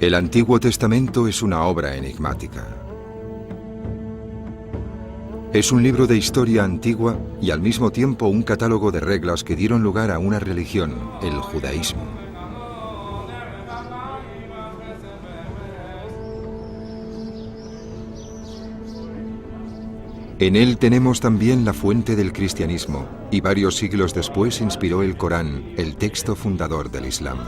El Antiguo Testamento es una obra enigmática. Es un libro de historia antigua y al mismo tiempo un catálogo de reglas que dieron lugar a una religión, el judaísmo. En él tenemos también la fuente del cristianismo, y varios siglos después inspiró el Corán, el texto fundador del Islam.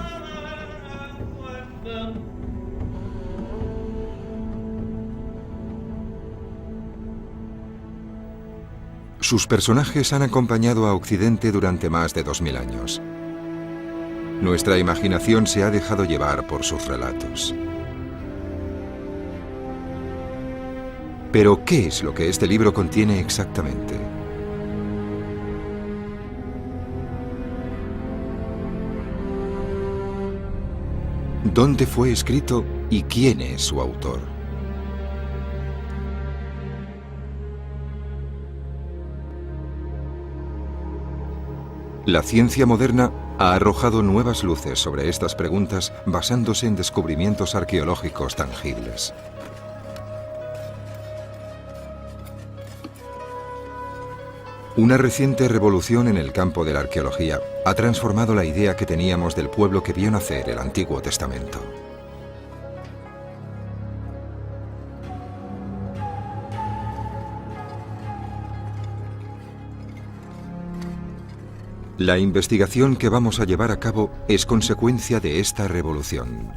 Sus personajes han acompañado a Occidente durante más de 2000 años. Nuestra imaginación se ha dejado llevar por sus relatos. Pero, ¿qué es lo que este libro contiene exactamente? ¿Dónde fue escrito y quién es su autor? La ciencia moderna ha arrojado nuevas luces sobre estas preguntas basándose en descubrimientos arqueológicos tangibles. Una reciente revolución en el campo de la arqueología ha transformado la idea que teníamos del pueblo que vio nacer el Antiguo Testamento. La investigación que vamos a llevar a cabo es consecuencia de esta revolución.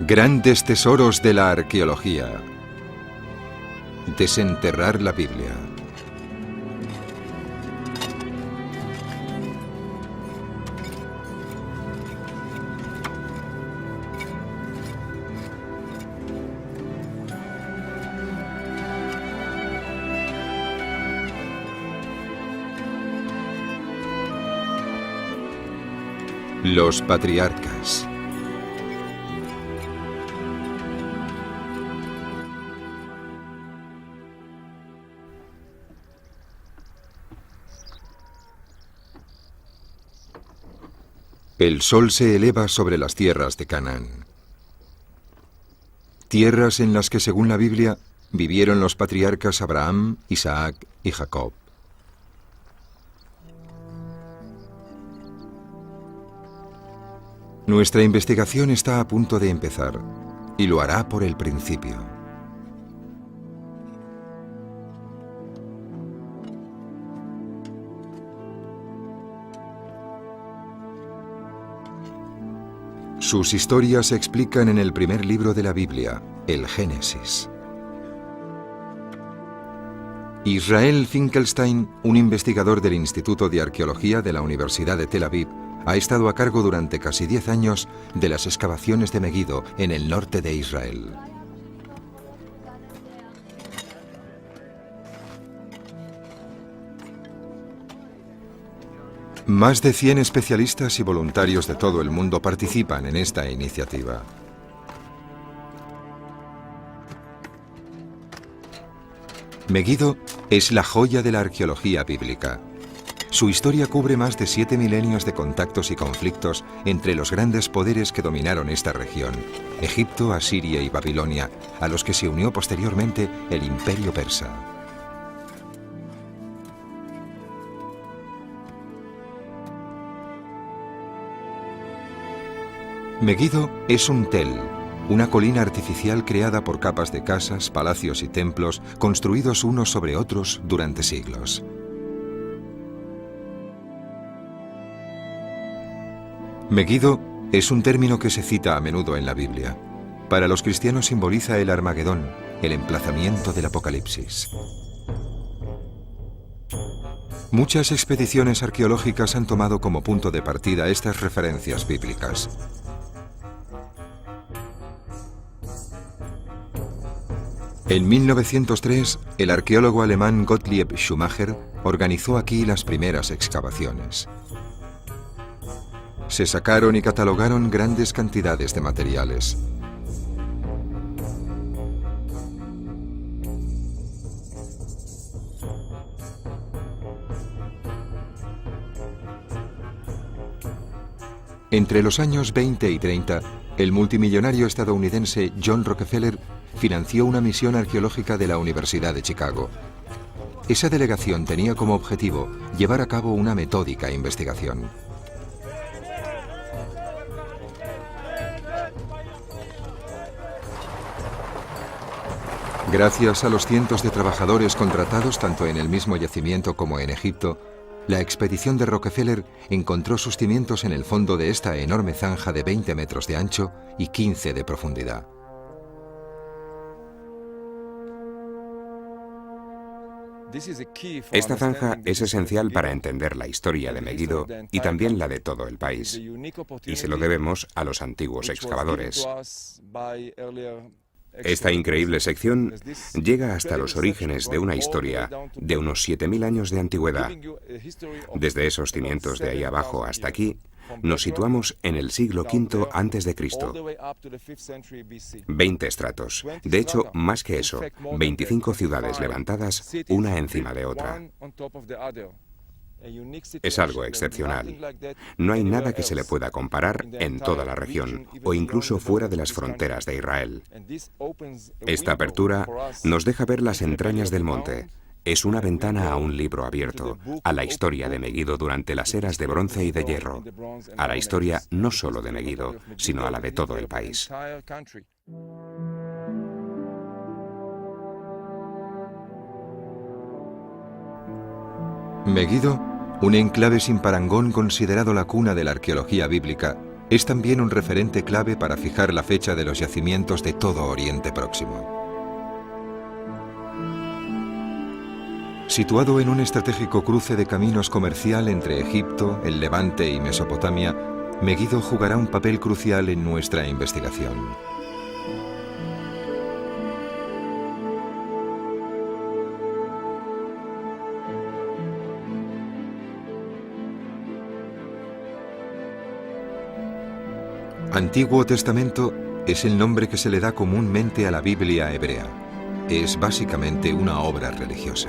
Grandes tesoros de la arqueología. Desenterrar la Biblia. Los patriarcas. El sol se eleva sobre las tierras de Canaán. Tierras en las que, según la Biblia, vivieron los patriarcas Abraham, Isaac y Jacob. Nuestra investigación está a punto de empezar, y lo hará por el principio. Sus historias se explican en el primer libro de la Biblia, el Génesis. Israel Finkelstein, un investigador del Instituto de Arqueología de la Universidad de Tel Aviv, ha estado a cargo durante casi 10 años de las excavaciones de Meguido en el norte de Israel. Más de 100 especialistas y voluntarios de todo el mundo participan en esta iniciativa. Meguido es la joya de la arqueología bíblica. Su historia cubre más de 7 milenios de contactos y conflictos entre los grandes poderes que dominaron esta región, Egipto, Asiria y Babilonia, a los que se unió posteriormente el Imperio Persa. Meguido es un tel, una colina artificial creada por capas de casas, palacios y templos construidos unos sobre otros durante siglos. Meguido es un término que se cita a menudo en la Biblia. Para los cristianos simboliza el Armagedón, el emplazamiento del Apocalipsis. Muchas expediciones arqueológicas han tomado como punto de partida estas referencias bíblicas. En 1903, el arqueólogo alemán Gottlieb Schumacher organizó aquí las primeras excavaciones. Se sacaron y catalogaron grandes cantidades de materiales. Entre los años 20 y 30, el multimillonario estadounidense John Rockefeller financió una misión arqueológica de la Universidad de Chicago. Esa delegación tenía como objetivo llevar a cabo una metódica investigación. Gracias a los cientos de trabajadores contratados tanto en el mismo yacimiento como en Egipto, la expedición de Rockefeller encontró sus cimientos en el fondo de esta enorme zanja de 20 metros de ancho y 15 de profundidad. Esta zanja es esencial para entender la historia de Megiddo y también la de todo el país, y se lo debemos a los antiguos excavadores. Esta increíble sección llega hasta los orígenes de una historia de unos 7000 años de antigüedad. Desde esos cimientos de ahí abajo hasta aquí, nos situamos en el siglo V a.C. 20 estratos. De hecho, más que eso, 25 ciudades levantadas una encima de otra. Es algo excepcional. No hay nada que se le pueda comparar en toda la región o incluso fuera de las fronteras de Israel. Esta apertura nos deja ver las entrañas del monte. Es una ventana a un libro abierto, a la historia de Megiddo durante las eras de bronce y de hierro, a la historia no solo de Megiddo, sino a la de todo el país. Megiddo, un enclave sin parangón considerado la cuna de la arqueología bíblica, es también un referente clave para fijar la fecha de los yacimientos de todo Oriente Próximo. Situado en un estratégico cruce de caminos comercial entre Egipto, el Levante y Mesopotamia, Megiddo jugará un papel crucial en nuestra investigación. Antiguo Testamento es el nombre que se le da comúnmente a la Biblia hebrea. Es básicamente una obra religiosa.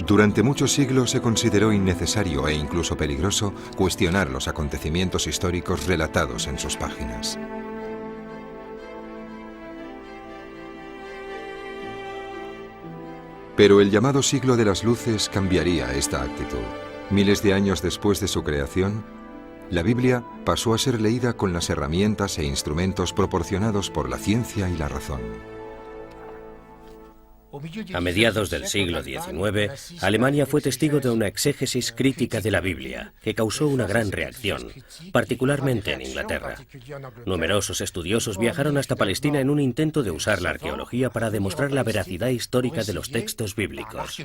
Durante muchos siglos se consideró innecesario e incluso peligroso cuestionar los acontecimientos históricos relatados en sus páginas. Pero el llamado siglo de las luces cambiaría esta actitud. Miles de años después de su creación, la Biblia pasó a ser leída con las herramientas e instrumentos proporcionados por la ciencia y la razón. A mediados del siglo XIX, Alemania fue testigo de una exégesis crítica de la Biblia, que causó una gran reacción, particularmente en Inglaterra. Numerosos estudiosos viajaron hasta Palestina en un intento de usar la arqueología para demostrar la veracidad histórica de los textos bíblicos.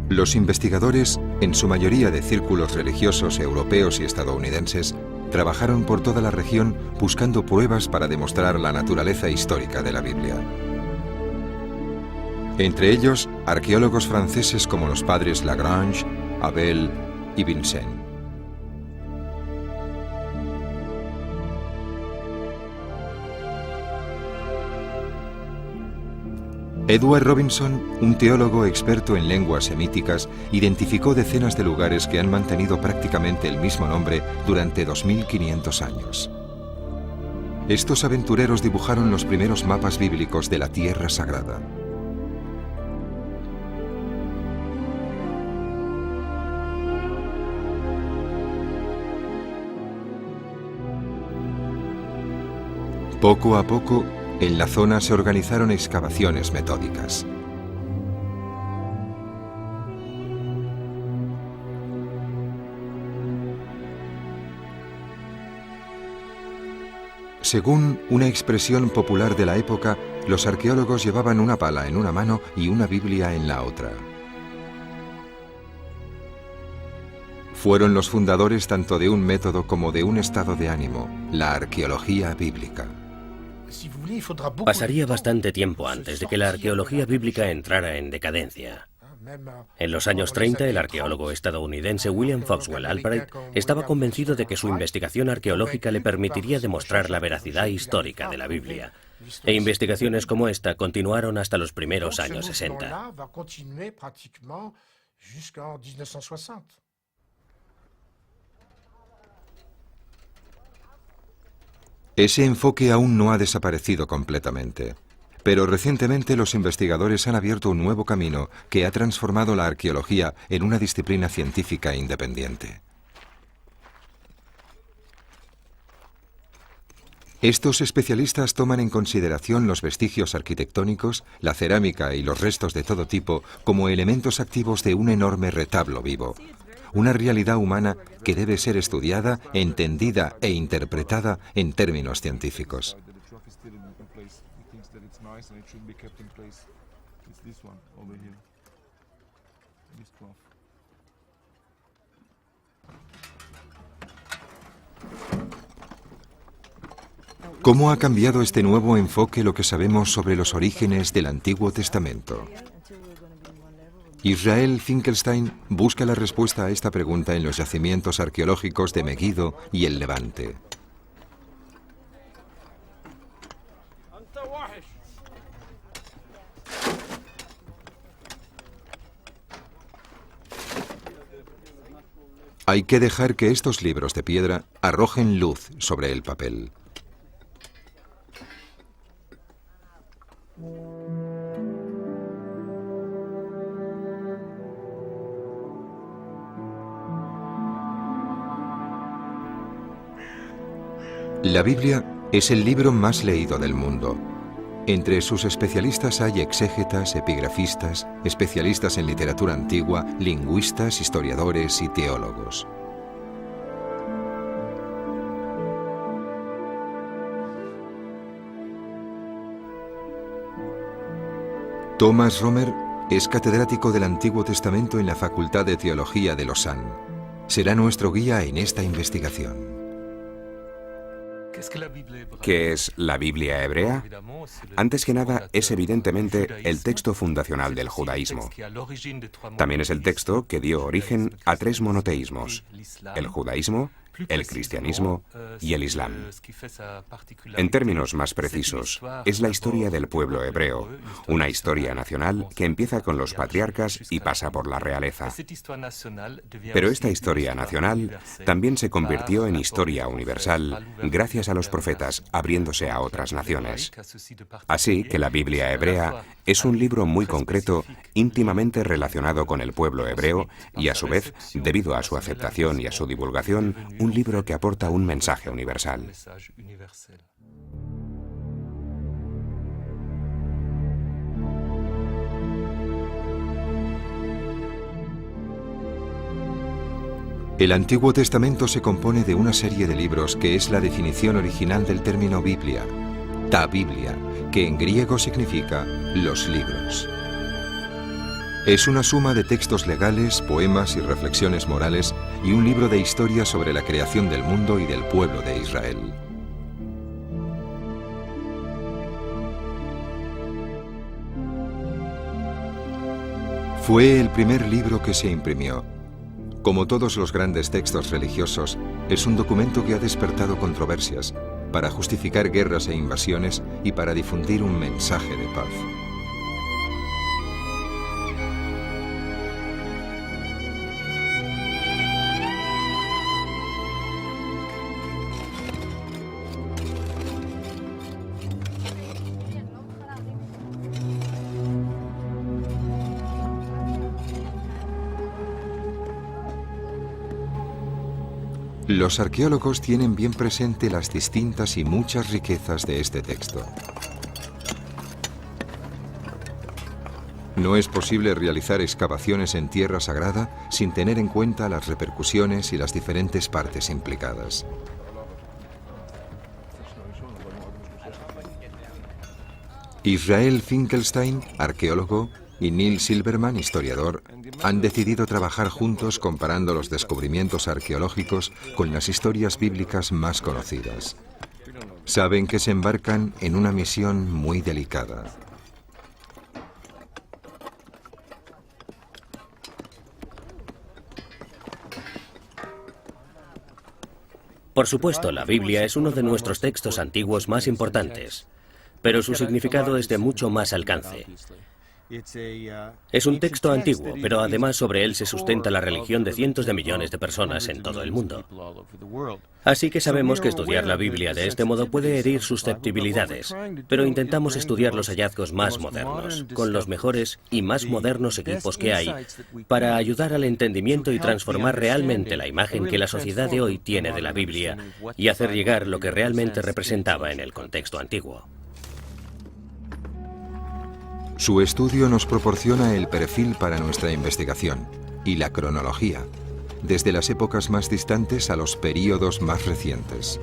Los investigadores, en su mayoría de círculos religiosos europeos y estadounidenses, trabajaron por toda la región buscando pruebas para demostrar la naturaleza histórica de la Biblia. Entre ellos, arqueólogos franceses como los padres Lagrange, Abel y Vincennes. Edward Robinson, un teólogo experto en lenguas semíticas, identificó decenas de lugares que han mantenido prácticamente el mismo nombre durante 2500 años. Estos aventureros dibujaron los primeros mapas bíblicos de la Tierra Sagrada. Poco a poco, en la zona se organizaron excavaciones metódicas. Según una expresión popular de la época, los arqueólogos llevaban una pala en una mano y una Biblia en la otra. Fueron los fundadores tanto de un método como de un estado de ánimo, la arqueología bíblica. Pasaría bastante tiempo antes de que la arqueología bíblica entrara en decadencia. En los años 30, el arqueólogo estadounidense William Foxwell Albright estaba convencido de que su investigación arqueológica le permitiría demostrar la veracidad histórica de la Biblia. E investigaciones como esta continuaron hasta los primeros años 60. Ese enfoque aún no ha desaparecido completamente, pero recientemente los investigadores han abierto un nuevo camino que ha transformado la arqueología en una disciplina científica independiente. Estos especialistas toman en consideración los vestigios arquitectónicos, la cerámica y los restos de todo tipo como elementos activos de un enorme retablo vivo. Una realidad humana que debe ser estudiada, entendida e interpretada en términos científicos. ¿Cómo ha cambiado este nuevo enfoque lo que sabemos sobre los orígenes del Antiguo Testamento? Israel Finkelstein busca la respuesta a esta pregunta en los yacimientos arqueológicos de Megiddo y el Levante. Hay que dejar que estos libros de piedra arrojen luz sobre el papel. La Biblia es el libro más leído del mundo. Entre sus especialistas hay exégetas, epigrafistas, especialistas en literatura antigua, lingüistas, historiadores y teólogos. Thomas Romer es catedrático del Antiguo Testamento en la Facultad de Teología de Lausanne. Será nuestro guía en esta investigación. ¿Qué es la Biblia hebrea? Antes que nada, es evidentemente el texto fundacional del judaísmo. También es el texto que dio origen a 3 monoteísmos: el judaísmo, el cristianismo y el islam. En términos más precisos, es la historia del pueblo hebreo, una historia nacional que empieza con los patriarcas y pasa por la realeza. Pero esta historia nacional también se convirtió en historia universal gracias a los profetas, abriéndose a otras naciones. Así que la Biblia hebrea es un libro muy concreto, íntimamente relacionado con el pueblo hebreo y, a su vez, debido a su aceptación y a su divulgación, un libro que aporta un mensaje universal. El Antiguo Testamento se compone de una serie de libros que es la definición original del término Biblia, ta Biblia, que en griego significa los libros. Es una suma de textos legales, poemas y reflexiones morales y un libro de historia sobre la creación del mundo y del pueblo de Israel. Fue el primer libro que se imprimió. Como todos los grandes textos religiosos, es un documento que ha despertado controversias para justificar guerras e invasiones y para difundir un mensaje de paz. Los arqueólogos tienen bien presente las distintas y muchas riquezas de este texto. No es posible realizar excavaciones en tierra sagrada sin tener en cuenta las repercusiones y las diferentes partes implicadas. Israel Finkelstein, arqueólogo, y Neil Silverman, historiador, han decidido trabajar juntos comparando los descubrimientos arqueológicos con las historias bíblicas más conocidas. Saben que se embarcan en una misión muy delicada. Por supuesto, la Biblia es uno de nuestros textos antiguos más importantes, pero su significado es de mucho más alcance. Es un texto antiguo, pero además sobre él se sustenta la religión de cientos de millones de personas en todo el mundo. Así que sabemos que estudiar la Biblia de este modo puede herir susceptibilidades, pero intentamos estudiar los hallazgos más modernos, con los mejores y más modernos equipos que hay, para ayudar al entendimiento y transformar realmente la imagen que la sociedad de hoy tiene de la Biblia y hacer llegar lo que realmente representaba en el contexto antiguo. Su estudio nos proporciona el perfil para nuestra investigación y la cronología, desde las épocas más distantes a los períodos más recientes.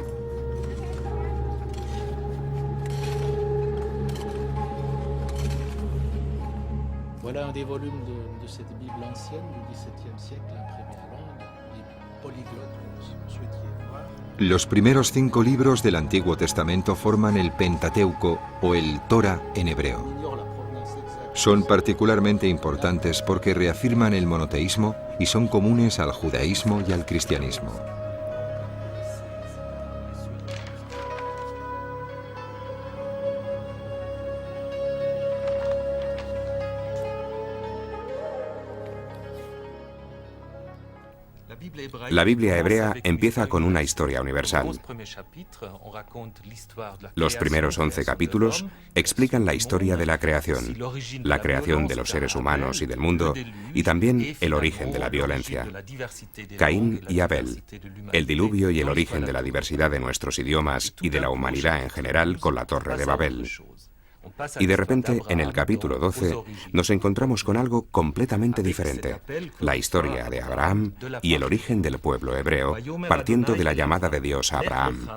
Voilà un des volumes de cette Bible ancienne du XVIIe siècle imprimée à Londres. Les polyglottes, comme si vous souhaitiez voir. Los primeros 5 libros del Antiguo Testamento forman el Pentateuco o el Torah en hebreo. Son particularmente importantes porque reafirman el monoteísmo y son comunes al judaísmo y al cristianismo. La Biblia hebrea empieza con una historia universal. Los primeros 11 capítulos explican la historia de la creación de los seres humanos y del mundo, y también el origen de la violencia. Caín y Abel, el diluvio y el origen de la diversidad de nuestros idiomas y de la humanidad en general con la Torre de Babel. Y de repente, en el capítulo 12, nos encontramos con algo completamente diferente, la historia de Abraham y el origen del pueblo hebreo, partiendo de la llamada de Dios a Abraham.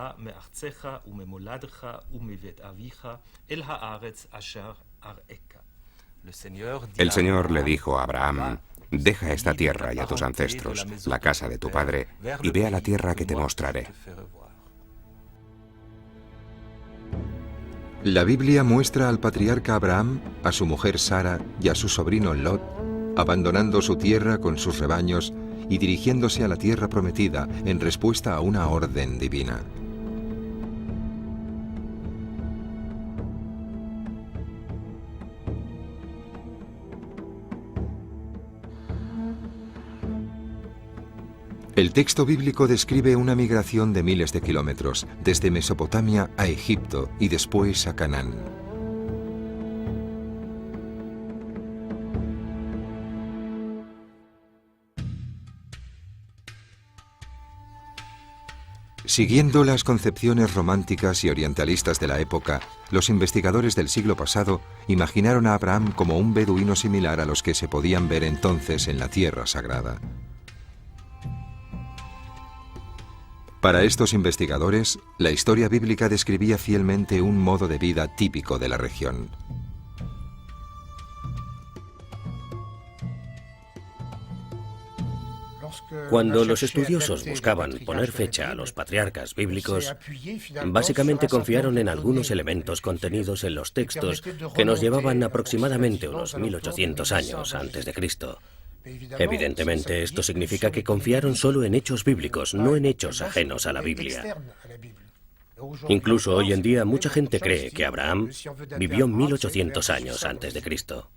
El Señor le dijo a Abraham: deja esta tierra y a tus ancestros, la casa de tu padre, y ve a la tierra que te mostraré. La Biblia muestra al patriarca Abraham, a su mujer Sara y a su sobrino Lot, abandonando su tierra con sus rebaños y dirigiéndose a la tierra prometida en respuesta a una orden divina. El texto bíblico describe una migración de miles de kilómetros, desde Mesopotamia a Egipto y después a Canaán. Siguiendo las concepciones románticas y orientalistas de la época, los investigadores del siglo pasado imaginaron a Abraham como un beduino similar a los que se podían ver entonces en la Tierra Sagrada. Para estos investigadores, la historia bíblica describía fielmente un modo de vida típico de la región. Cuando los estudiosos buscaban poner fecha a los patriarcas bíblicos, básicamente confiaron en algunos elementos contenidos en los textos que nos llevaban aproximadamente unos 1800 años antes de Cristo. Evidentemente, esto significa que confiaron solo en hechos bíblicos, no en hechos ajenos a la Biblia. Incluso hoy en día, mucha gente cree que Abraham vivió 1800 años antes de Cristo.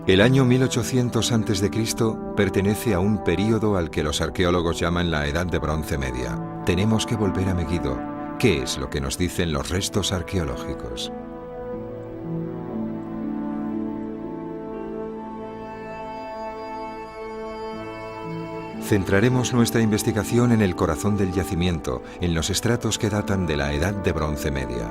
El año 1800 a.C. pertenece a un período al que los arqueólogos llaman la Edad de Bronce Media. Tenemos que volver a Meguido. ¿Qué es lo que nos dicen los restos arqueológicos? Centraremos nuestra investigación en el corazón del yacimiento, en los estratos que datan de la Edad de Bronce Media.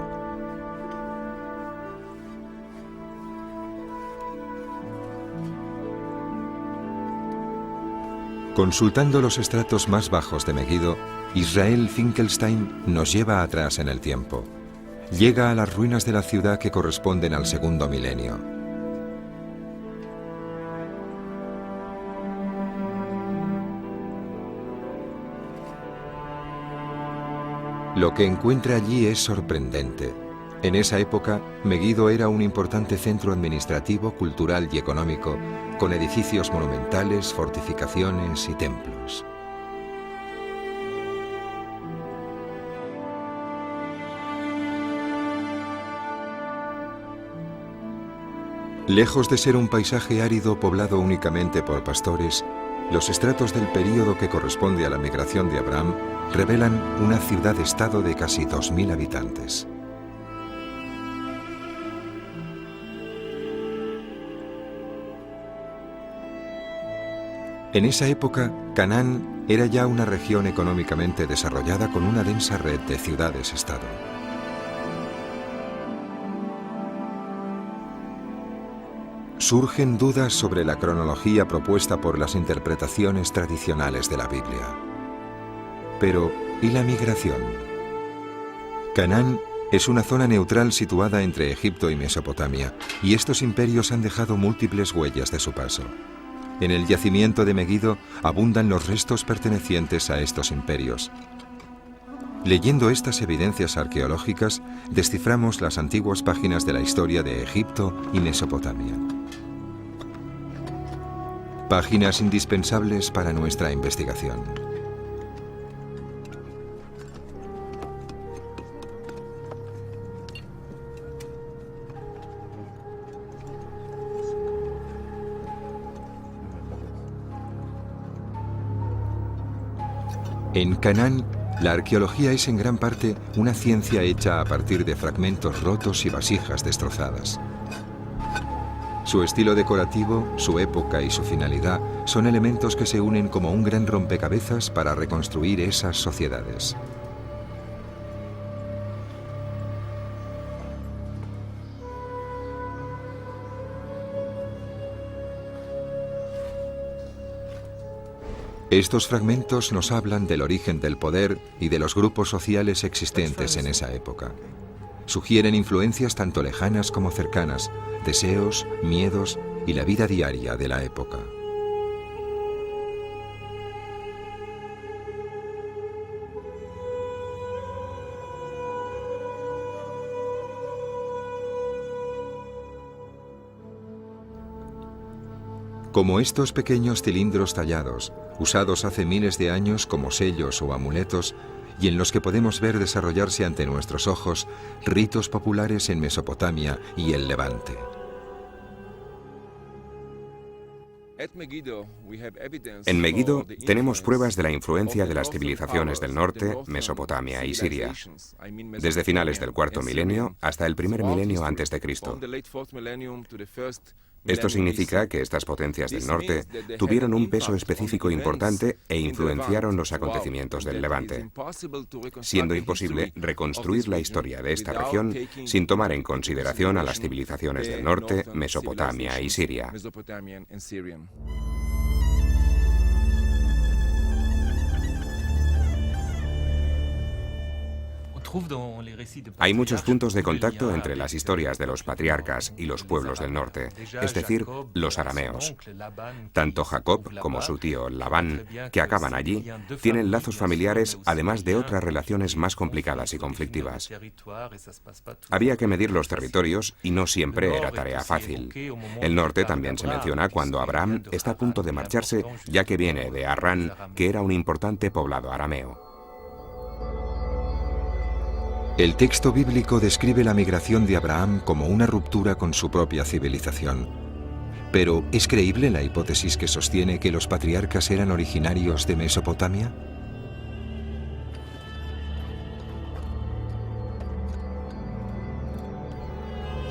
Consultando los estratos más bajos de Meguido, Israel Finkelstein nos lleva atrás en el tiempo. Llega a las ruinas de la ciudad que corresponden al segundo milenio. Lo que encuentra allí es sorprendente. En esa época, Megiddo era un importante centro administrativo, cultural y económico, con edificios monumentales, fortificaciones y templos. Lejos de ser un paisaje árido poblado únicamente por pastores, los estratos del período que corresponde a la migración de Abraham revelan una ciudad-estado de casi 2000 habitantes. En esa época, Canaán era ya una región económicamente desarrollada con una densa red de ciudades-estado. Surgen dudas sobre la cronología propuesta por las interpretaciones tradicionales de la Biblia. Pero, ¿y la migración? Canaán es una zona neutral situada entre Egipto y Mesopotamia, y estos imperios han dejado múltiples huellas de su paso. En el yacimiento de Megiddo abundan los restos pertenecientes a estos imperios. Leyendo estas evidencias arqueológicas, desciframos las antiguas páginas de la historia de Egipto y Mesopotamia. Páginas indispensables para nuestra investigación. En Canaán, la arqueología es en gran parte una ciencia hecha a partir de fragmentos rotos y vasijas destrozadas. Su estilo decorativo, su época y su finalidad son elementos que se unen como un gran rompecabezas para reconstruir esas sociedades. Estos fragmentos nos hablan del origen del poder y de los grupos sociales existentes en esa época. Sugieren influencias tanto lejanas como cercanas, deseos, miedos y la vida diaria de la época. Como estos pequeños cilindros tallados, usados hace miles de años como sellos o amuletos, y en los que podemos ver desarrollarse ante nuestros ojos ritos populares en Mesopotamia y el Levante. En Megiddo tenemos pruebas de la influencia de las civilizaciones del norte, Mesopotamia y Siria, desde finales del cuarto milenio hasta el primer milenio antes de Cristo. Esto significa que estas potencias del norte tuvieron un peso específico importante e influenciaron los acontecimientos del Levante, siendo imposible reconstruir la historia de esta región sin tomar en consideración a las civilizaciones del norte, Mesopotamia y Siria. Hay muchos puntos de contacto entre las historias de los patriarcas y los pueblos del norte, es decir, los arameos. Tanto Jacob como su tío Labán, que acaban allí, tienen lazos familiares además de otras relaciones más complicadas y conflictivas. Había que medir los territorios y no siempre era tarea fácil. El norte también se menciona cuando Abraham está a punto de marcharse, ya que viene de Harrán, que era un importante poblado arameo. El texto bíblico describe la migración de Abraham como una ruptura con su propia civilización. Pero, ¿es creíble la hipótesis que sostiene que los patriarcas eran originarios de Mesopotamia?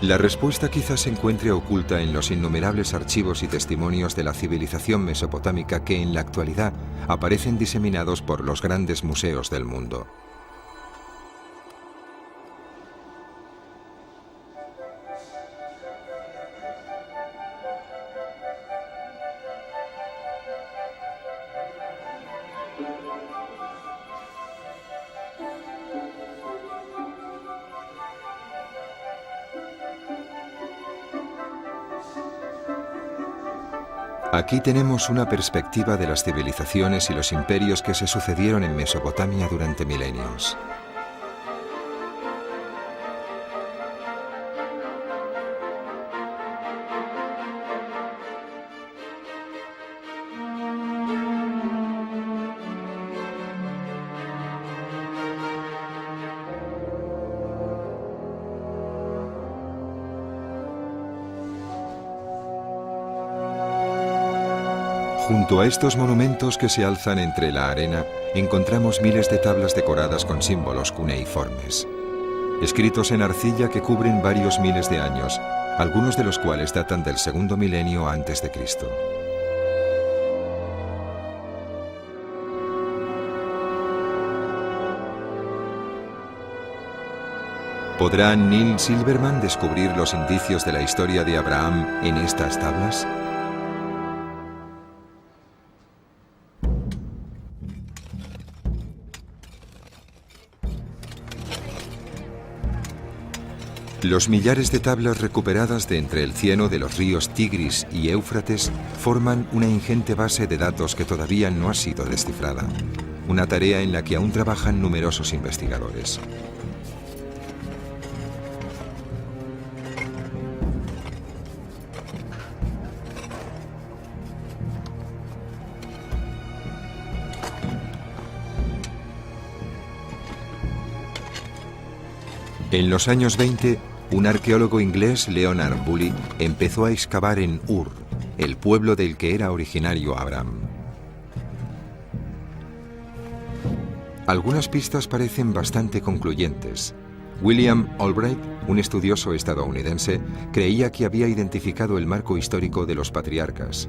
La respuesta quizás se encuentre oculta en los innumerables archivos y testimonios de la civilización mesopotámica que en la actualidad aparecen diseminados por los grandes museos del mundo. Aquí tenemos una perspectiva de las civilizaciones y los imperios que se sucedieron en Mesopotamia durante milenios. Junto a estos monumentos que se alzan entre la arena, encontramos miles de tablas decoradas con símbolos cuneiformes, escritos en arcilla que cubren varios miles de años, algunos de los cuales datan del segundo milenio antes de Cristo. ¿Podrá Neil Silverman descubrir los indicios de la historia de Abraham en estas tablas? Los millares de tablas recuperadas de entre el cieno de los ríos Tigris y Éufrates forman una ingente base de datos que todavía no ha sido descifrada, una tarea en la que aún trabajan numerosos investigadores. En los años 20, un arqueólogo inglés, Leonard Bully, empezó a excavar en Ur, el pueblo del que era originario Abraham. Algunas pistas parecen bastante concluyentes. William Albright, un estudioso estadounidense, creía que había identificado el marco histórico de los patriarcas.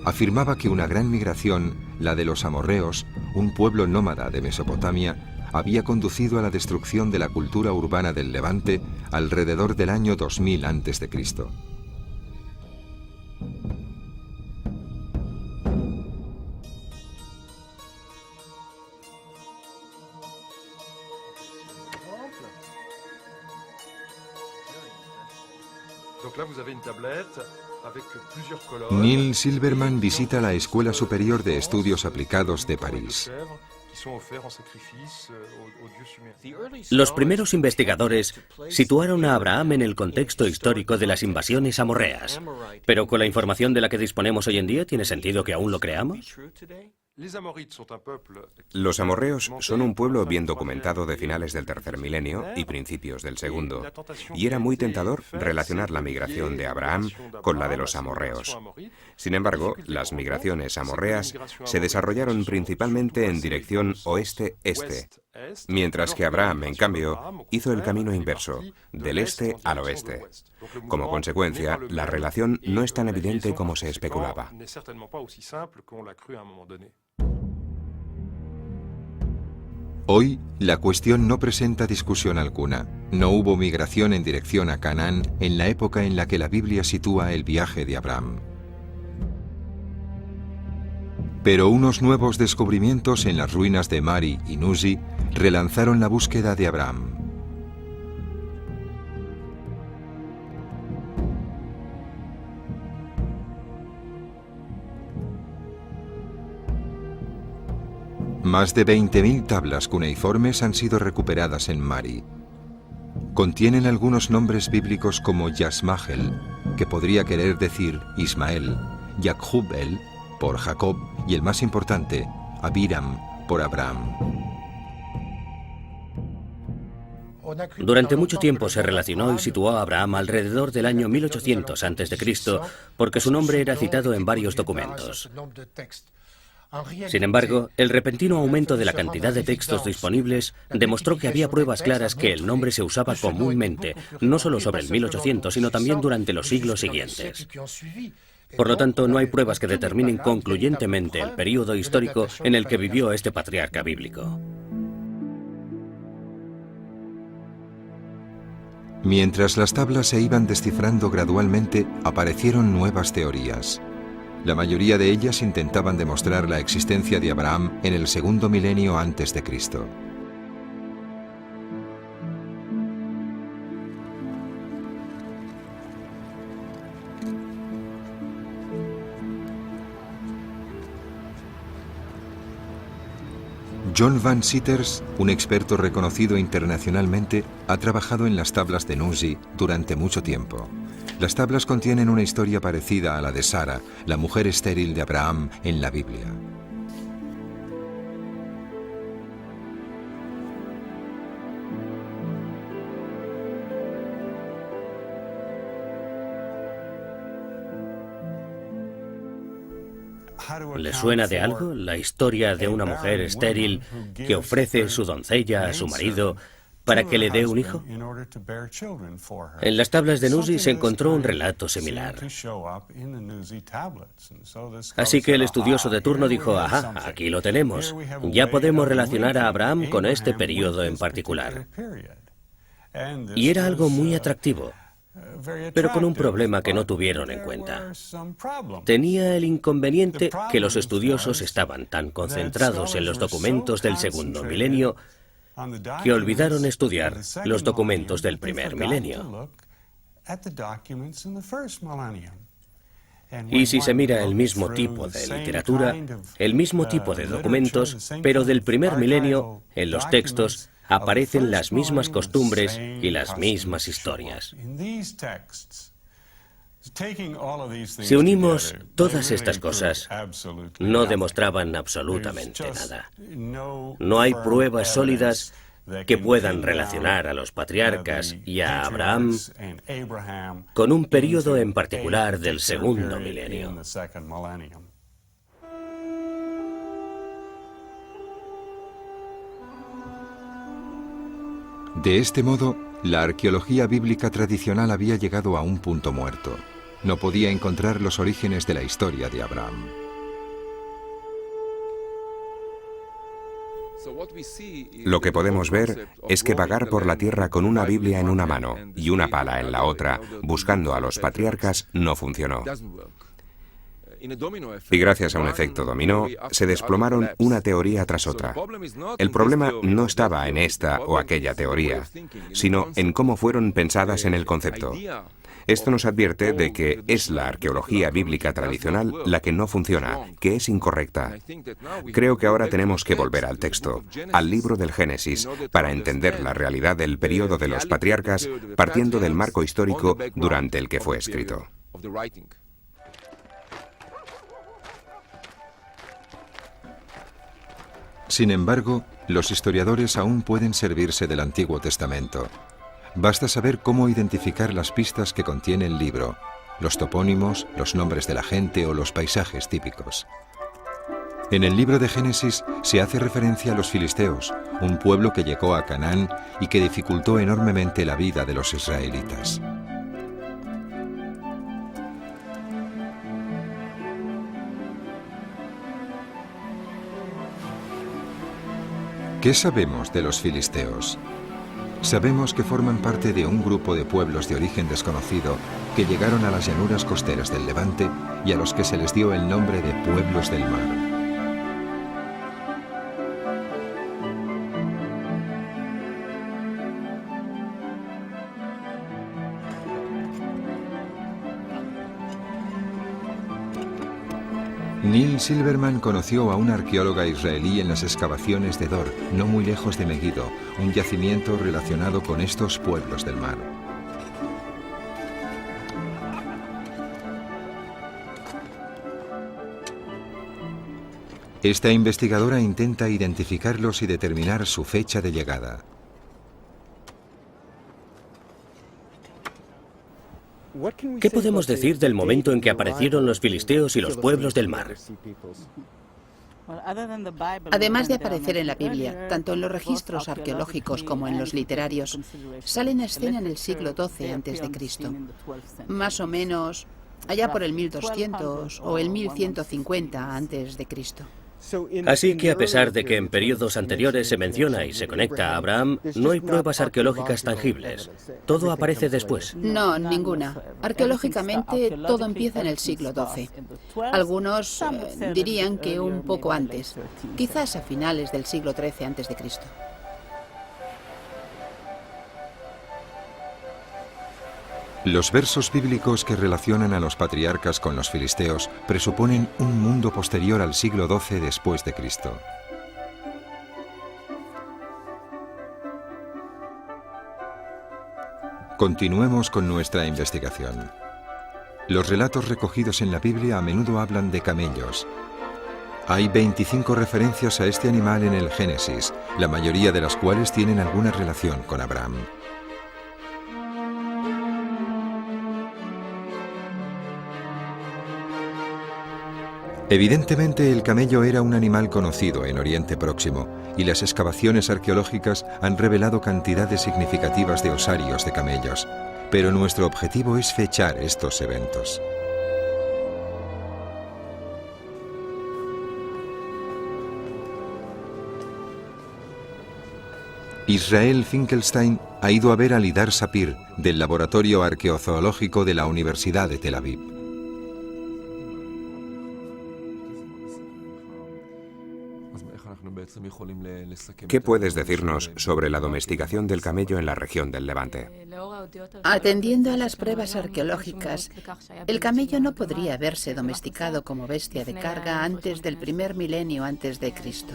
Afirmaba que una gran migración, la de los amorreos, un pueblo nómada de Mesopotamia, había conducido a la destrucción de la cultura urbana del Levante alrededor del año 2000 a.C. Neil Silverman visita la Escuela Superior de Estudios Aplicados de París. Los primeros investigadores situaron a Abraham en el contexto histórico de las invasiones amorreas. Pero con la información de la que disponemos hoy en día, ¿tiene sentido que aún lo creamos? Los amorreos son un pueblo bien documentado de finales del tercer milenio y principios del segundo, y era muy tentador relacionar la migración de Abraham con la de los amorreos. Sin embargo, las migraciones amorreas se desarrollaron principalmente en dirección oeste-este, mientras que Abraham, en cambio, hizo el camino inverso, del este al oeste. Como consecuencia, la relación no es tan evidente como se especulaba. Hoy, la cuestión no presenta discusión alguna. No hubo migración en dirección a Canaán en la época en la que la Biblia sitúa el viaje de Abraham. Pero unos nuevos descubrimientos en las ruinas de Mari y Nuzi relanzaron la búsqueda de Abraham. Más de 20.000 tablas cuneiformes han sido recuperadas en Mari. Contienen algunos nombres bíblicos como Yasmahel, que podría querer decir Ismael, Yaqub-el, por Jacob, y el más importante, Abiram, por Abraham. Durante mucho tiempo se relacionó y situó a Abraham alrededor del año 1800 a.C., porque su nombre era citado en varios documentos. Sin embargo, el repentino aumento de la cantidad de textos disponibles demostró que había pruebas claras que el nombre se usaba comúnmente, no solo sobre el 1800, sino también durante los siglos siguientes. Por lo tanto, no hay pruebas que determinen concluyentemente el período histórico en el que vivió este patriarca bíblico. Mientras las tablas se iban descifrando gradualmente, aparecieron nuevas teorías. La mayoría de ellas intentaban demostrar la existencia de Abraham en el segundo milenio antes de Cristo. John Van Seters, un experto reconocido internacionalmente, ha trabajado en las tablas de Nuzi durante mucho tiempo. Las tablas contienen una historia parecida a la de Sara, la mujer estéril de Abraham en la Biblia. ¿Le suena de algo la historia de una mujer estéril que ofrece su doncella a su marido para que le dé un hijo? En las tablas de Nuzi se encontró un relato similar. Así que el estudioso de turno dijo, ajá, aquí lo tenemos. Ya podemos relacionar a Abraham con este periodo en particular. Y era algo muy atractivo, pero con un problema que no tuvieron en cuenta. Tenía el inconveniente que los estudiosos estaban tan concentrados en los documentos del segundo milenio que olvidaron estudiar los documentos del primer milenio. Y si se mira el mismo tipo de literatura, el mismo tipo de documentos, pero del primer milenio, en los textos aparecen las mismas costumbres y las mismas historias. Si unimos todas estas cosas, no demostraban absolutamente nada. No hay pruebas sólidas que puedan relacionar a los patriarcas y a Abraham con un periodo en particular del segundo milenio. De este modo, la arqueología bíblica tradicional había llegado a un punto muerto. No podía encontrar los orígenes de la historia de Abraham. Lo que podemos ver es que vagar por la tierra con una Biblia en una mano y una pala en la otra, buscando a los patriarcas, no funcionó. Y gracias a un efecto dominó, se desplomaron una teoría tras otra. El problema no estaba en esta o aquella teoría, sino en cómo fueron pensadas en el concepto. Esto nos advierte de que es la arqueología bíblica tradicional la que no funciona, que es incorrecta. Creo que ahora tenemos que volver al texto, al libro del Génesis, para entender la realidad del período de los patriarcas, partiendo del marco histórico durante el que fue escrito. Sin embargo, los historiadores aún pueden servirse del Antiguo Testamento. Basta saber cómo identificar las pistas que contiene el libro, los topónimos, los nombres de la gente o los paisajes típicos. En el libro de Génesis se hace referencia a los filisteos, un pueblo que llegó a Canaán y que dificultó enormemente la vida de los israelitas. ¿Qué sabemos de los filisteos? Sabemos que forman parte de un grupo de pueblos de origen desconocido que llegaron a las llanuras costeras del Levante y a los que se les dio el nombre de pueblos del mar. Neil Silverman conoció a una arqueóloga israelí en las excavaciones de Dor, no muy lejos de Megiddo, un yacimiento relacionado con estos pueblos del mar. Esta investigadora intenta identificarlos y determinar su fecha de llegada. ¿Qué podemos decir del momento en que aparecieron los filisteos y los pueblos del mar? Además de aparecer en la Biblia, tanto en los registros arqueológicos como en los literarios, salen a escena en el siglo XII a.C., más o menos allá por el 1200 o el 1150 a.C. Así que a pesar de que en periodos anteriores se menciona y se conecta a Abraham, no hay pruebas arqueológicas tangibles. Todo aparece después. No, ninguna. Arqueológicamente todo empieza en el siglo XII. Algunos dirían que un poco antes, quizás a finales del siglo XIII a.C. Los versos bíblicos que relacionan a los patriarcas con los filisteos presuponen un mundo posterior al siglo XII después de Cristo. Continuemos con nuestra investigación. Los relatos recogidos en la Biblia a menudo hablan de camellos. Hay 25 referencias a este animal en el Génesis, la mayoría de las cuales tienen alguna relación con Abraham. Evidentemente, el camello era un animal conocido en Oriente Próximo y las excavaciones arqueológicas han revelado cantidades significativas de osarios de camellos, pero nuestro objetivo es fechar estos eventos. Israel Finkelstein ha ido a ver a Lidar Sapir del Laboratorio Arqueozoológico de la Universidad de Tel Aviv. ¿Qué puedes decirnos sobre la domesticación del camello en la región del Levante? Atendiendo a las pruebas arqueológicas, el camello no podría haberse domesticado como bestia de carga antes del primer milenio antes de Cristo.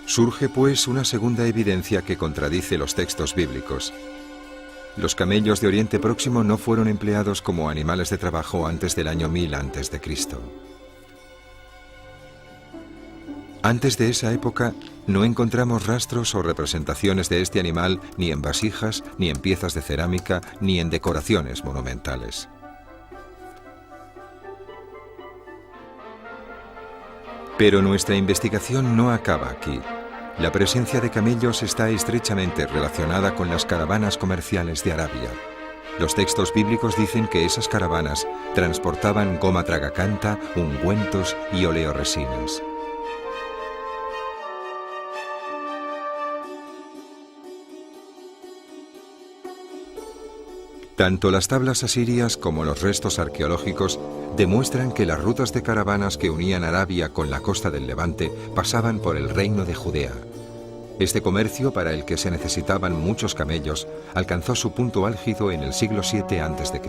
Surge, pues, una segunda evidencia que contradice los textos bíblicos. Los camellos de Oriente Próximo no fueron empleados como animales de trabajo antes del año 1000 a.C. Antes de esa época, no encontramos rastros o representaciones de este animal ni en vasijas, ni en piezas de cerámica, ni en decoraciones monumentales. Pero nuestra investigación no acaba aquí. La presencia de camellos está estrechamente relacionada con las caravanas comerciales de Arabia. Los textos bíblicos dicen que esas caravanas transportaban goma tragacanta, ungüentos y oleoresinas. Tanto las tablas asirias como los restos arqueológicos demuestran que las rutas de caravanas que unían Arabia con la costa del Levante pasaban por el reino de Judea. Este comercio, para el que se necesitaban muchos camellos, alcanzó su punto álgido en el siglo VII a.C.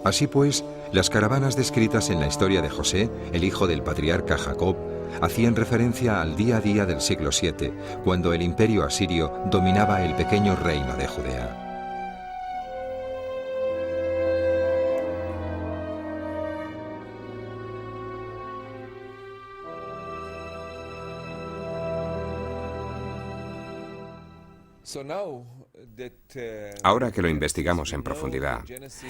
Así pues, las caravanas descritas en la historia de José, el hijo del patriarca Jacob, hacían referencia al día a día del siglo VII, cuando el imperio asirio dominaba el pequeño reino de Judea. Ahora que lo investigamos en profundidad,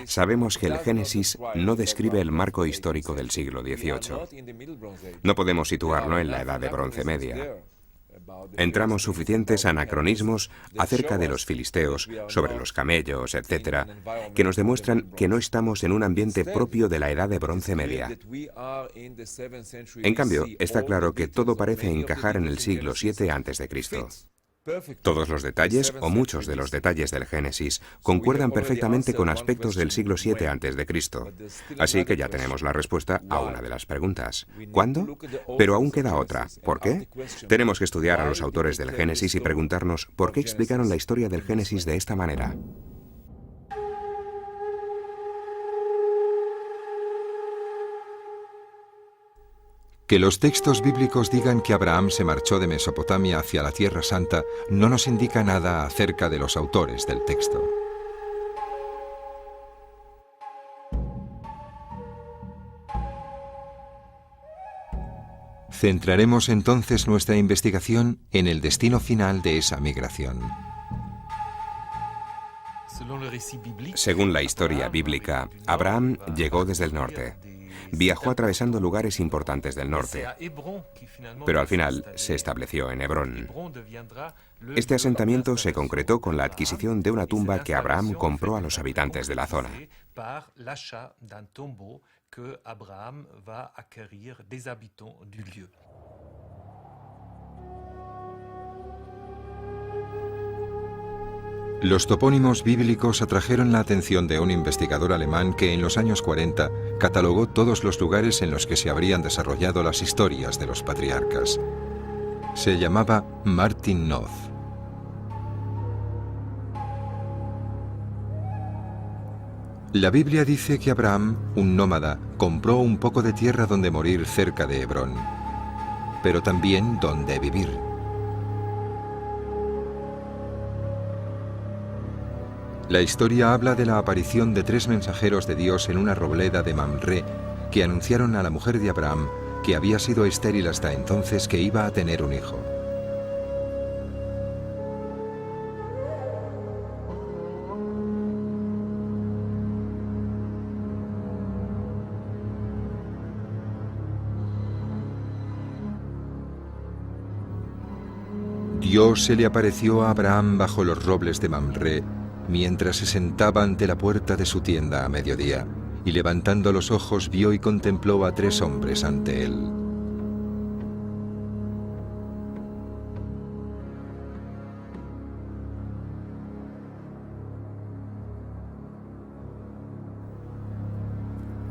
sabemos que el Génesis no describe el marco histórico del siglo XVIII. No podemos situarlo en la Edad de Bronce Media. Entramos suficientes anacronismos acerca de los filisteos, sobre los camellos, etc., que nos demuestran que no estamos en un ambiente propio de la Edad de Bronce Media. En cambio, está claro que todo parece encajar en el siglo VII a.C. Todos los detalles, o muchos de los detalles del Génesis, concuerdan perfectamente con aspectos del siglo VII a.C. Así que ya tenemos la respuesta a una de las preguntas. ¿Cuándo? Pero aún queda otra. ¿Por qué? Tenemos que estudiar a los autores del Génesis y preguntarnos por qué explicaron la historia del Génesis de esta manera. Que los textos bíblicos digan que Abraham se marchó de Mesopotamia hacia la Tierra Santa no nos indica nada acerca de los autores del texto. Centraremos entonces nuestra investigación en el destino final de esa migración. Según la historia bíblica, Abraham llegó desde el norte. Viajó atravesando lugares importantes del norte, pero al final se estableció en Hebrón. Este asentamiento se concretó con la adquisición de una tumba que Abraham compró a los habitantes de la zona. Los topónimos bíblicos atrajeron la atención de un investigador alemán que en los años 40 catalogó todos los lugares en los que se habrían desarrollado las historias de los patriarcas. Se llamaba Martin Noth. La Biblia dice que Abraham, un nómada, compró un poco de tierra donde morir cerca de Hebrón, pero también donde vivir. La historia habla de la aparición de 3 mensajeros de Dios en una robleda de Mamré que anunciaron a la mujer de Abraham, que había sido estéril hasta entonces, que iba a tener un hijo. Dios se le apareció a Abraham bajo los robles de Mamré, mientras se sentaba ante la puerta de su tienda a mediodía, y levantando los ojos vio y contempló a 3 hombres ante él.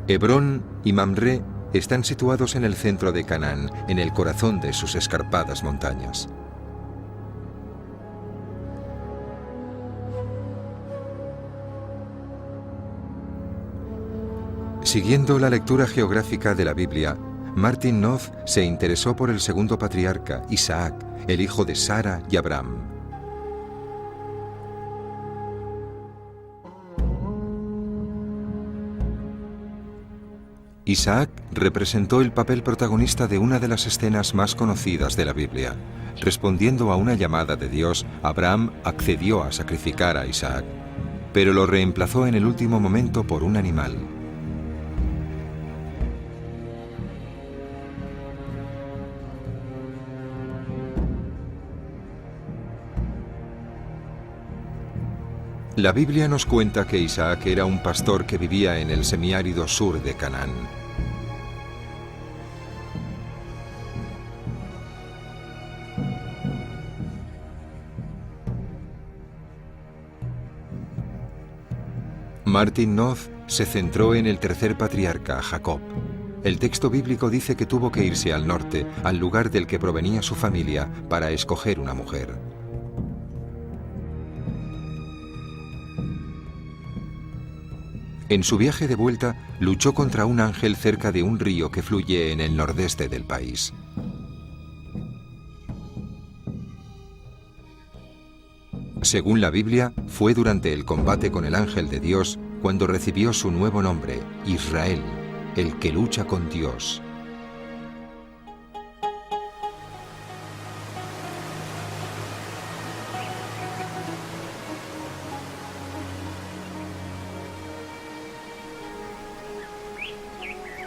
Hebrón y Mamré están situados en el centro de Canaán, en el corazón de sus escarpadas montañas. Siguiendo la lectura geográfica de la Biblia, Martin Noth se interesó por el segundo patriarca, Isaac, el hijo de Sara y Abraham. Isaac representó el papel protagonista de una de las escenas más conocidas de la Biblia. Respondiendo a una llamada de Dios, Abraham accedió a sacrificar a Isaac, pero lo reemplazó en el último momento por un animal. La Biblia nos cuenta que Isaac era un pastor que vivía en el semiárido sur de Canaán. Martin Noth se centró en el tercer patriarca, Jacob. El texto bíblico dice que tuvo que irse al norte, al lugar del que provenía su familia, para escoger una mujer. En su viaje de vuelta, luchó contra un ángel cerca de un río que fluye en el nordeste del país. Según la Biblia, fue durante el combate con el ángel de Dios cuando recibió su nuevo nombre, Israel, el que lucha con Dios.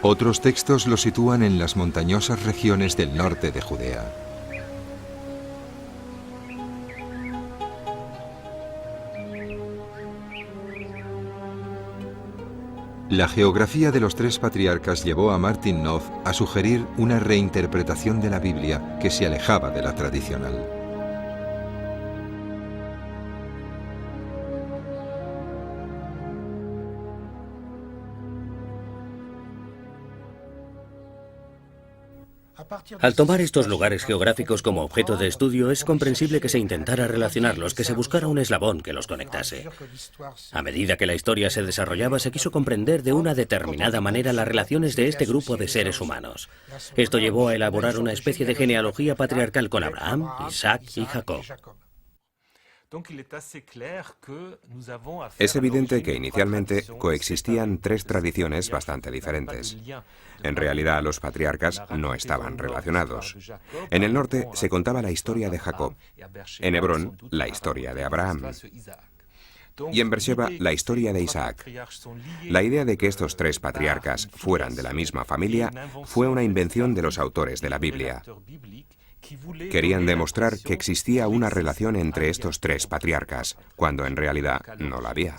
Otros textos lo sitúan en las montañosas regiones del norte de Judea. La geografía de los 3 patriarcas llevó a Martin Noth a sugerir una reinterpretación de la Biblia que se alejaba de la tradicional. Al tomar estos lugares geográficos como objeto de estudio, es comprensible que se intentara relacionarlos, que se buscara un eslabón que los conectase. A medida que la historia se desarrollaba, se quiso comprender de una determinada manera las relaciones de este grupo de seres humanos. Esto llevó a elaborar una especie de genealogía patriarcal con Abraham, Isaac y Jacob. Es evidente que inicialmente coexistían 3 tradiciones bastante diferentes. En realidad, los patriarcas no estaban relacionados. En el norte se contaba la historia de Jacob, en Hebrón la historia de Abraham y en Beersheba la historia de Isaac. La idea de que estos 3 patriarcas fueran de la misma familia fue una invención de los autores de la Biblia. Querían demostrar que existía una relación entre estos 3 patriarcas, cuando en realidad no la había.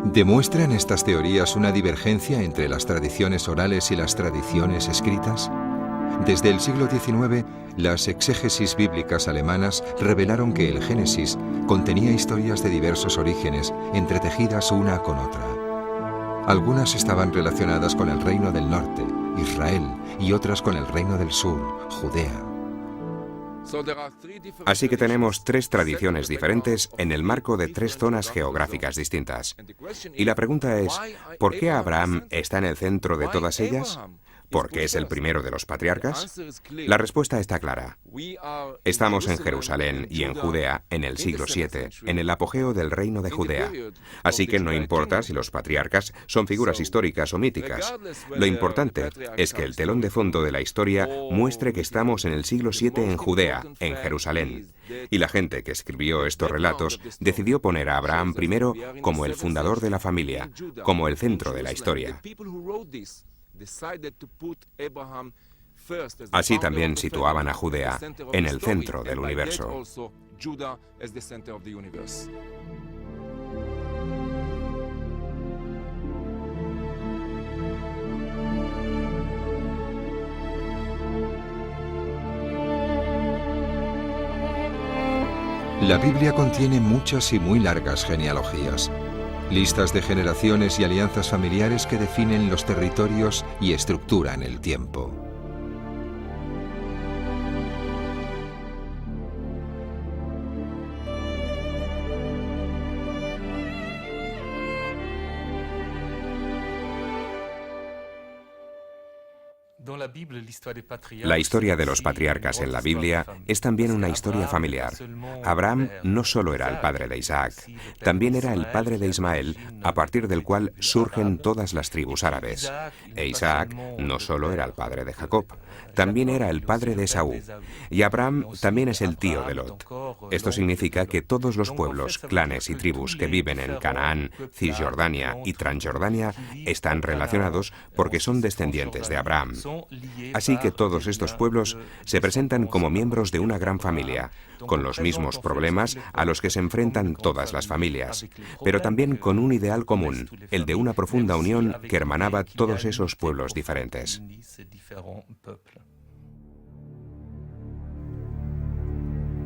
¿Demuestran estas teorías una divergencia entre las tradiciones orales y las tradiciones escritas? Desde el siglo XIX, las exégesis bíblicas alemanas revelaron que el Génesis contenía historias de diversos orígenes, entretejidas una con otra. Algunas estaban relacionadas con el reino del norte, Israel, y otras con el reino del sur, Judea. Así que tenemos 3 tradiciones diferentes en el marco de 3 zonas geográficas distintas. Y la pregunta es, ¿por qué Abraham está en el centro de todas ellas? ¿Por qué es el primero de los patriarcas? La respuesta está clara. Estamos en Jerusalén y en Judea en el siglo VII, en el apogeo del reino de Judea. Así que no importa si los patriarcas son figuras históricas o míticas. Lo importante es que el telón de fondo de la historia muestre que estamos en el siglo VII en Judea, en Jerusalén. Y la gente que escribió estos relatos decidió poner a Abraham primero como el fundador de la familia, como el centro de la historia. Así también situaban a Judea en el centro del universo. La Biblia contiene muchas y muy largas genealogías, listas de generaciones y alianzas familiares que definen los territorios y estructuran el tiempo. La historia de los patriarcas en la Biblia es también una historia familiar. Abraham no solo era el padre de Isaac, también era el padre de Ismael, a partir del cual surgen todas las tribus árabes. E Isaac no solo era el padre de Jacob, también era el padre de Esaú. Y Abraham también es el tío de Lot. Esto significa que todos los pueblos, clanes y tribus que viven en Canaán, Cisjordania y Transjordania están relacionados porque son descendientes de Abraham. Así que todos estos pueblos se presentan como miembros de una gran familia, con los mismos problemas a los que se enfrentan todas las familias, pero también con un ideal común, el de una profunda unión que hermanaba todos esos pueblos diferentes.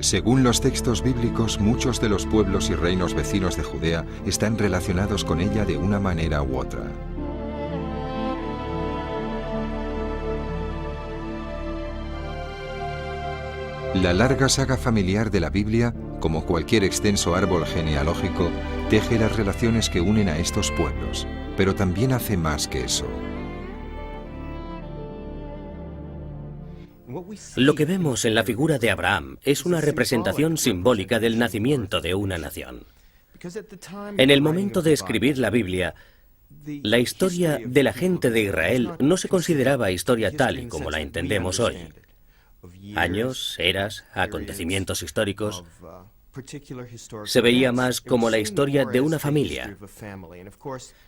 Según los textos bíblicos, muchos de los pueblos y reinos vecinos de Judea están relacionados con ella de una manera u otra. La larga saga familiar de la Biblia, como cualquier extenso árbol genealógico, teje las relaciones que unen a estos pueblos, pero también hace más que eso. Lo que vemos en la figura de Abraham es una representación simbólica del nacimiento de una nación. En el momento de escribir la Biblia, la historia de la gente de Israel no se consideraba historia tal y como la entendemos hoy. Años, eras, acontecimientos históricos. Se veía más como la historia de una familia.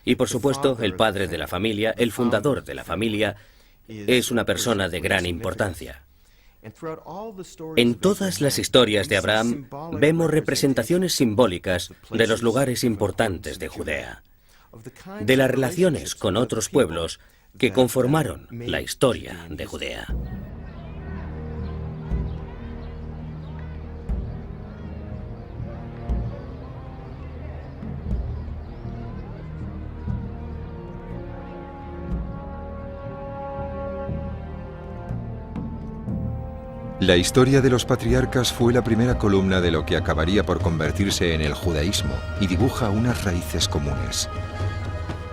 Y por supuesto, el padre de la familia, el fundador de la familia, es una persona de gran importancia. En todas las historias de Abraham vemos representaciones simbólicas de los lugares importantes de Judea, de las relaciones con otros pueblos que conformaron la historia de Judea. La historia de los patriarcas fue la primera columna de lo que acabaría por convertirse en el judaísmo y dibuja unas raíces comunes.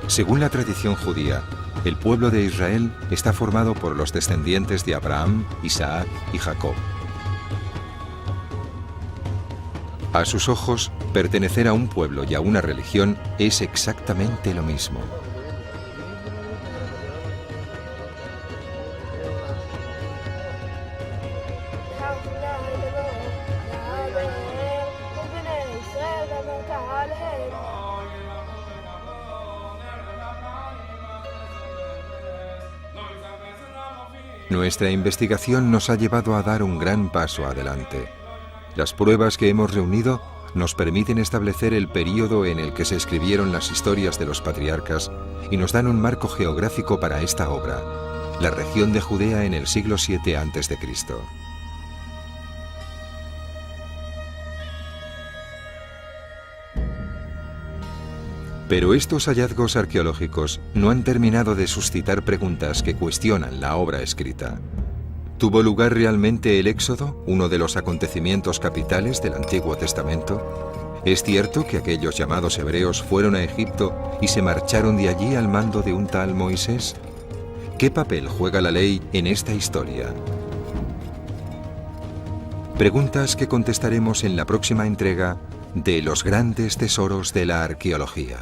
Según la tradición judía, el pueblo de Israel está formado por los descendientes de Abraham, Isaac y Jacob. A sus ojos, pertenecer a un pueblo y a una religión es exactamente lo mismo. Nuestra investigación nos ha llevado a dar un gran paso adelante. Las pruebas que hemos reunido nos permiten establecer el período en el que se escribieron las historias de los patriarcas y nos dan un marco geográfico para esta obra, la región de Judea en el siglo VII a.C. Pero estos hallazgos arqueológicos no han terminado de suscitar preguntas que cuestionan la obra escrita. ¿Tuvo lugar realmente el Éxodo, uno de los acontecimientos capitales del Antiguo Testamento? ¿Es cierto que aquellos llamados hebreos fueron a Egipto y se marcharon de allí al mando de un tal Moisés? ¿Qué papel juega la ley en esta historia? Preguntas que contestaremos en la próxima entrega de Los grandes tesoros de la arqueología.